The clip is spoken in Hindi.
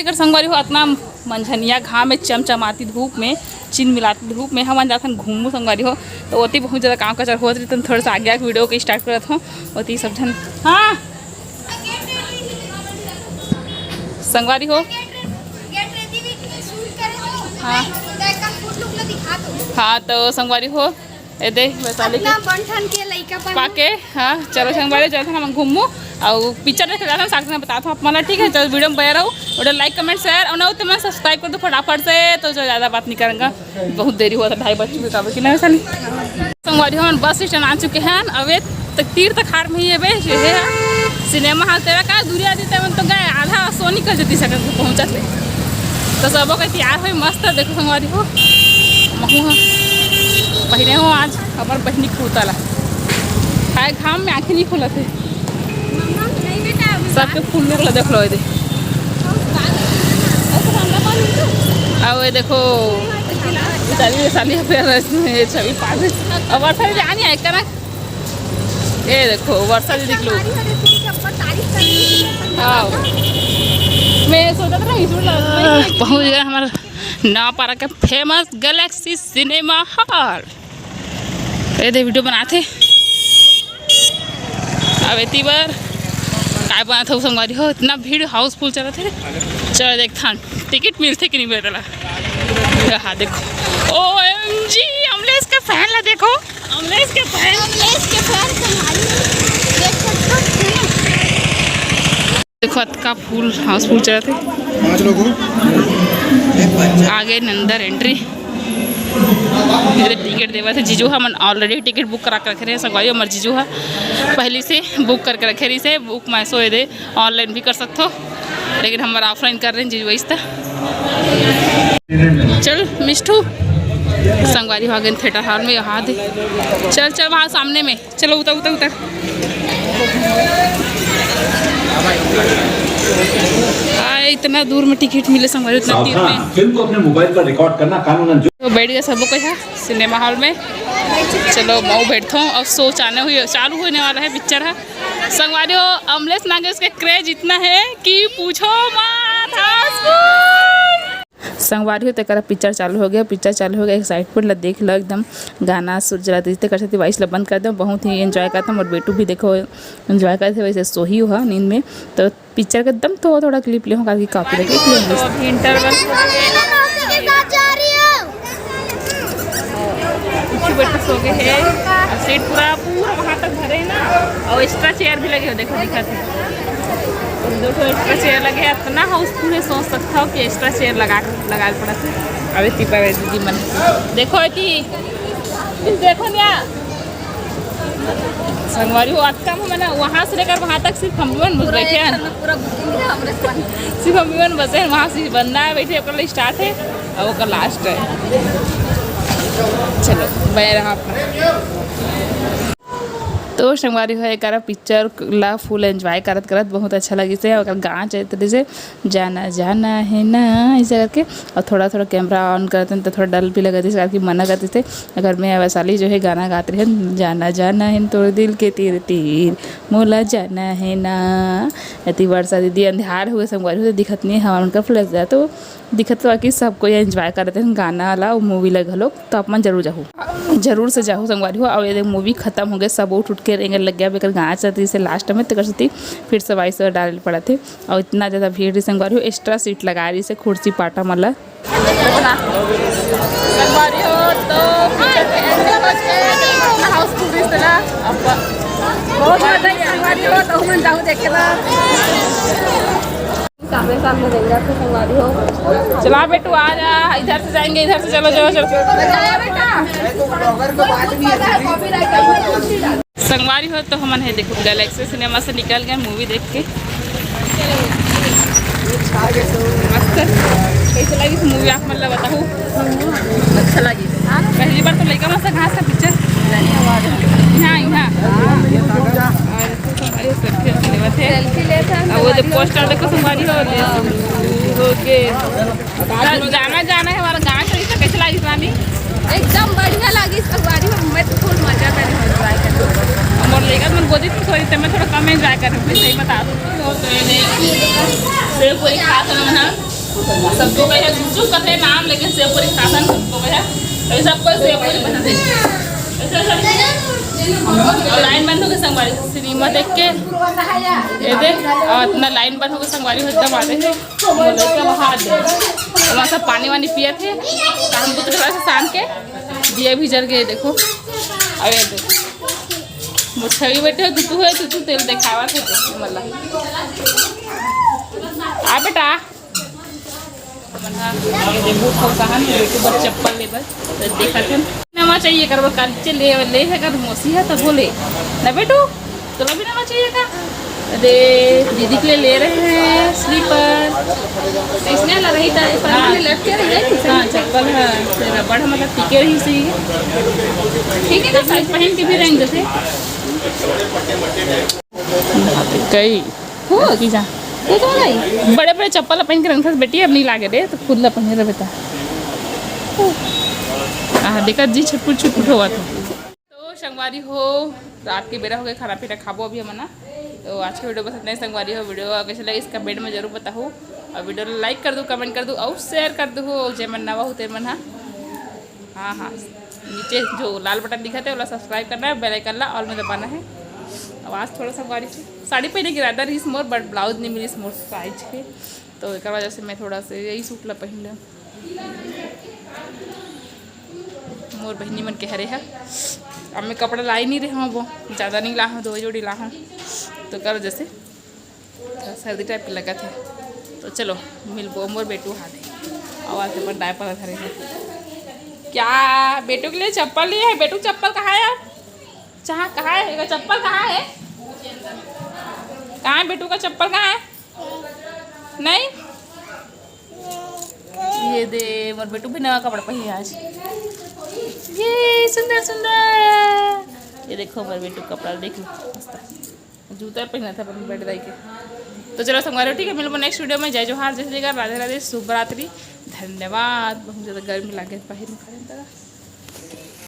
कर संगवारी हो इतना मंझनिया घाम में चमचमाती धूप में चिन मिलाती धूप में हम जाते घूमू संगवारी हो तो ओती बहुत ज़्यादा काम कचर होती तो थोड़ा सा आगे वीडियो के स्टार्ट करत हो ओती सब जन। हाँ संगवारी हो हाँ हाँ तो संगवारी हो ए दे वैशाली के पाके हाँ चलो संगवारी जाते हम घूमू और पिक्चर देख जाता हूँ साथ में बताता हूँ आप मतलब ठीक है। चलो वीडियो में बया रहो वीडियो लाइक कमेंट शेयर और ना तो मैं सब्सक्राइब कर दो फटाफट से तो जो ज़्यादा बात नहीं करूँगा बहुत देरी हुआ था 2:30 बज चुके काबे की ना वैशाली। संगवारी हम बस स्टैंड आ चुके हैं अब तक तीर्थ खार में ही है सिनेमा हॉल तेरा का दूरिया दी तो गए आधा सोनी कर देती सेकंड को पहुँचते तो सबों का तैयार हो मस्त देखो संगवारी हो महू पहने हो आज हमारे बहनी खूतला खाए घाम में आँखें नहीं खुला थे सबके फूल लोग देख लो दे अब ये देखो साली छवि पास और वर्षा दीदी आनी है ना ये देखो वर्षा दीदी के लोग हाँ मैं सोचा था पहुँच गया हमारा नवापारा का फेमस गैलेक्सी सिनेमा हॉल। ये दे वीडियो बनाते अब इतनी बार काय बना था संगवारी हो इतना भीड़ हाउसफुल चला थे चलो देखता टिकट मिलते कि नहीं मिलता। हाँ देखो OMG अमलेश का फैन ला देखो अमलेश के फैन देखो का फुल हाउसफुल चला थे 5 लोगों आगे अंदर एंट्री टिकट देवा थे जीजू हम ऑलरेडी टिकट बुक करा के रखे रहे संगवारी हमार जीजू है पहले से बुक करके रखे रही से बुक मैं सो दे ऑनलाइन भी कर सकते हो लेकिन हमारा ऑफलाइन कर रहे हैं जीजू वैसा चल मिष्टू संगवारी हो गए थिएटर हॉल में यहाँ दे चल वहाँ सामने में चलो उतर इतना दूर में टिकट मिले संगवारी उतना तीर में फिल्म को अपने मोबाइल पर रिकॉर्ड करना कानूनन तो बैठ गए सब कोई है सिनेमा हॉल में। चलो मैं बैठता हूँ और शो चालू होने वाला है पिक्चर है संगवारी हो अमलेश नागेश के क्रेज इतना है कि पूछो मत। संगवारी हो तेरा पिक्चर चालू हो गया एक साइड पर देख लो एकदम गाना सुरजला देते कर सकते वाइस बंद कर दो बहुत ही एंजॉय करता हूँ और बेटू भी देखो एंजॉय करते वैसे सो ही हुआ नींद में तो पिक्चर का एकदम थोड़ा क्लिप ले होगा काफी सो गए हैं सीट पूरा वहाँ तक भरे है ना और एक्स्ट्रा चेयर भी लगे हो देखो दिखा थे देखो एक्स्ट्रा चेयर लगे इतना हाउसफुल है सोच सकता हो कि एक्स्ट्रा चेयर लगा पड़ा थे अभी तिपा दीदी मन देखो देखो ना संगवारी हो आज काम मैंने वहाँ से लेकर वहाँ तक सिर्फ हम बस बैठे हैं सिर्फ हम बसे हैं वहाँ से बंदा है बैठे अपना स्टार्ट है और वो लास्ट है। चलो मैं रहा तो संगवारी हो एक पिक्चर ला फुल एंजॉय करत बहुत अच्छा लगी से और गाना चलते से जाना है ना ऐसे करके और थोड़ा कैमरा ऑन करते हैं तो थोड़ा डल भी लगा थे कि मना करते थे अगर मैं वैशाली जो है गाना गाते हैं जाना है तो दिल के तीर मोला जाना है ना इतनी वर्षा दीदी अंधार हुए संगवारी हो दिखत नहीं हवा उनका फ्लैश जाए तो दिखत तो कि सबको एंजॉय करते हैं गाना वाला मूवी लगा लोग तो अपन जरूर से जाओ संगवारी हो और ये मूवी खत्म हो गया सब उठ के रेंगे लग गया बेकर गाँव चलती से लास्ट में तो सकती फिर सब वाइस डाल पड़ा थे और इतना ज़्यादा भीड़ रही संगवारी हो एक्स्ट्रा सीट लगा रही से कुर्सी पाटा मतलब संगवारी हो तो बहुत संगवारी हो तो हम जाऊँ देखे सामने देख रहा संगवारी हो चला बेटू आ जा इधर से जाएंगे इधर से चलो संगवारी हो तो हमन है देखो गैलेक्सी सिनेमा से निकल गए मूवी देख के मस्त कैसे लगी मूवी आप मतलब बताओ अच्छा लगी पहली बार तो लड़का मस्त घास का पिक्चर वो जो पोस्टर देखो संगवारी हो के जाना है हमारा गाँव से कैसे लगी रानी एकदम बढ़िया लगी संगवारी हो मैं तो फुल मजा करी और लेगा मैं गोदी तो सोई मैं थोड़ा कम एंजॉय कर रही सही बता दो पूरी खास ना सबको कहे चुप करते नाम लेकिन सेव पूरी खासन सबको कहे तो सबको सेव पूरी बना दे और लाइन बंद हो गई संगवारी सिनेमा देख के ये देख और इतना लाइन बंद हो गई संगवारी हो एकदम आते थे बोले के वहाँ दे वहाँ सब पानी वानी पिए थे तो हमको तो थोड़ा सा शाम के दिए भी जल गए देखो अब ये देखो मुझे बैठे तू तेल दिखावा थे मतलब आ बेटा देखो कहाँ बेटू बस चप्पल ले बस देखा थे नवा चाहिए कर वो कल ले है कर मौसी है तो बोले ना बेटू तो भी नवा चाहिए का अरे दीदी के लिए ले रहे हैं स्लीपर इसने ला रही था लटके रही हाँ चप्पल है रबड़ मतलब टिके रही सी ठीक है ना साइज पहन के भी रहेंगे जैसे कई की जा बड़े बड़े चप्पल पहन के रंग बेटी अब नहीं लागे रे तो खुद ला पहन रहे बेटा हाँ देखा जी छुटपुट हुआ तो संगवारी हो रात के बेरा हो गए खाना पीना खाबो अभी हम ना तो आज का वीडियो बस इतना ही संगवारी हो वीडियो कैसे लगे इसका बेड में जरूर बताओ और वीडियो लाइक कर दो कमेंट कर दो और शेयर कर दो जय मन नवा हो तेरे मन हाँ हाँ नीचे जो लाल बटन दिखा था वाला सब्सक्राइब करना है बेल आइकन ला ऑल में दबाना है। आवाज़ थोड़ा सा बारी से साड़ी पहने की रहता रही मोर बट ब्लाउज नहीं मिली मोर साइज के तो एक वजह से मैं थोड़ा सा यही सूट ला पहन लिया मोर बहनी मन कह रहे हैं अब मैं कपड़ा ला ही नहीं रहा हूँ वो ज़्यादा नहीं ला हूँ 2 जोड़ी ला हूँ तो करो जैसे सर्दी टाइप के लगा था तो चलो मिलबो मोर बेटू हाथ आवाज़ के पर डायपर धरे क्या बेटू के लिए चप्पल लिए है बेटू चप्पल कहाँ है चाह कहाँ है चप्पल कहाँ है बेटू का चप्पल कहाँ है नहीं ये दे मोर बेटू भी नया कपड़ा पहने आज ये सुंदर सुंदर ये देखो मोर बेटू कपड़ा देख लो जूता पहना था अपने बेटे दाई के तो चलो संगवारी ठीक है मिलो नेक्स्ट वीडियो में जय जोहार जय श्री राधे राधे शुभ रात्रि धन्यवाद बहुत ज़्यादा गर्मी लगे बाहर में खड़े